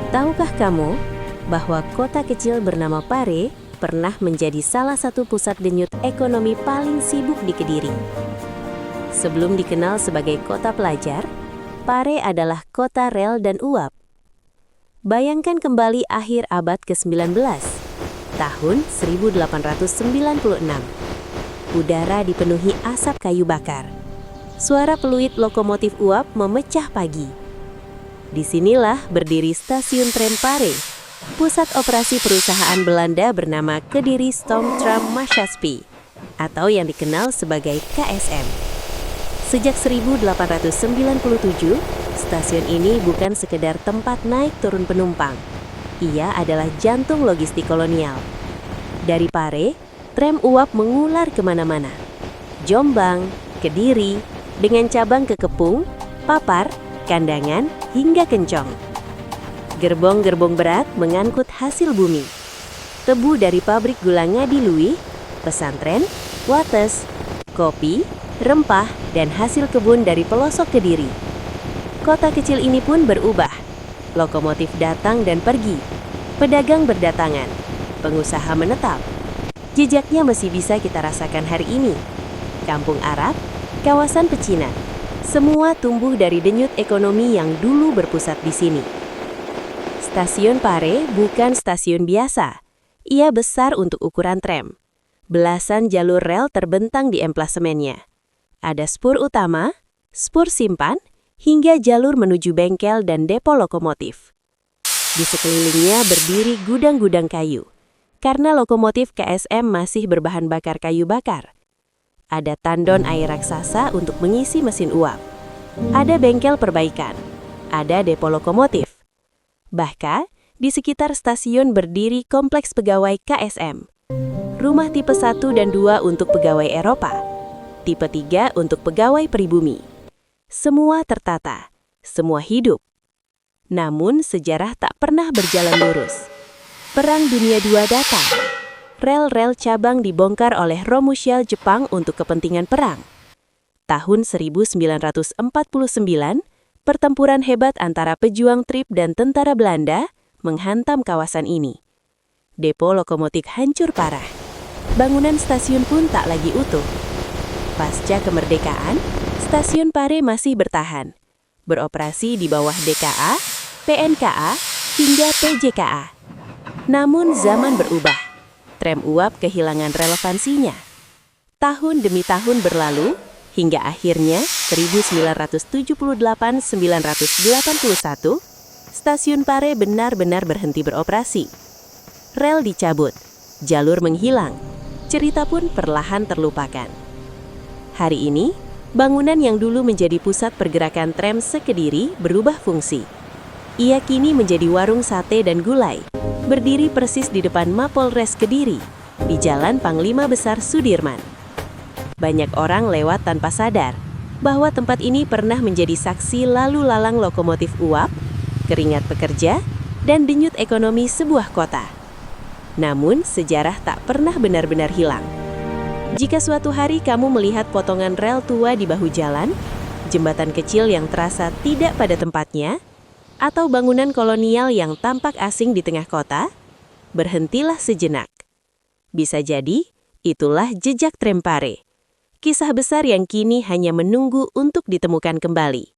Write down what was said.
Tahukah kamu bahwa kota kecil bernama Pare pernah menjadi salah satu pusat denyut ekonomi paling sibuk di Kediri? Sebelum dikenal sebagai kota pelajar, Pare adalah kota rel dan uap. Bayangkan kembali akhir abad ke-19, tahun 1896. Udara dipenuhi asap kayu bakar. Suara peluit lokomotif uap memecah pagi. Disinilah berdiri stasiun tram Pare, pusat operasi perusahaan Belanda bernama Kediri Stoomtram-Maatschappij, atau yang dikenal sebagai KSM. Sejak 1897, stasiun ini bukan sekedar tempat naik turun penumpang. Ia adalah jantung logistik kolonial. Dari Pare, tram uap mengular kemana-mana. Jombang, Kediri, dengan cabang ke Kepung, Papar, Kandangan, hingga Kencong. Gerbong-gerbong berat mengangkut hasil bumi. Tebu dari pabrik gula Ngadi-Luih, pesantren, wates, kopi, rempah, dan hasil kebun dari pelosok Kediri. Kota kecil ini pun berubah. Lokomotif datang dan pergi. Pedagang berdatangan. Pengusaha menetap. Jejaknya masih bisa kita rasakan hari ini. Kampung Arab, kawasan pecinan. Semua tumbuh dari denyut ekonomi yang dulu berpusat di sini. Stasiun Pare bukan stasiun biasa. Ia besar untuk ukuran tram. Belasan jalur rel terbentang di emplasemennya. Ada spur utama, spur simpan, hingga jalur menuju bengkel dan depo lokomotif. Di sekelilingnya berdiri gudang-gudang kayu. Karena lokomotif KSM masih berbahan bakar kayu bakar. Ada tandon air raksasa untuk mengisi mesin uap. Ada bengkel perbaikan. Ada depo lokomotif. Bahkan, di sekitar stasiun berdiri kompleks pegawai KSM. Rumah tipe 1 dan 2 untuk pegawai Eropa. Tipe 3 untuk pegawai pribumi. Semua tertata, semua hidup. Namun, sejarah tak pernah berjalan lurus. Perang Dunia II datang. Rel-rel cabang dibongkar oleh Romusial Jepang untuk kepentingan perang. Tahun 1949, pertempuran hebat antara pejuang Trip dan tentara Belanda menghantam kawasan ini. Depo lokomotif hancur parah. Bangunan stasiun pun tak lagi utuh. Pasca kemerdekaan, stasiun Pare masih bertahan. Beroperasi di bawah DKA, PNKA, hingga PJKA. Namun zaman berubah. Tram uap kehilangan relevansinya. Tahun demi tahun berlalu, hingga akhirnya 1978-1981, stasiun Pare benar-benar berhenti beroperasi. Rel dicabut, jalur menghilang, cerita pun perlahan terlupakan. Hari ini, bangunan yang dulu menjadi pusat pergerakan tram se-Kediri berubah fungsi. Ia kini menjadi warung sate dan gulai, berdiri persis di depan Mapolres Kediri, di Jalan Panglima Besar Sudirman. Banyak orang lewat tanpa sadar bahwa tempat ini pernah menjadi saksi lalu lalang lokomotif uap, keringat pekerja, dan denyut ekonomi sebuah kota. Namun, sejarah tak pernah benar-benar hilang. Jika suatu hari kamu melihat potongan rel tua di bahu jalan, jembatan kecil yang terasa tidak pada tempatnya, atau bangunan kolonial yang tampak asing di tengah kota, berhentilah sejenak. Bisa jadi, itulah jejak tram Pare. Kisah besar yang kini hanya menunggu untuk ditemukan kembali.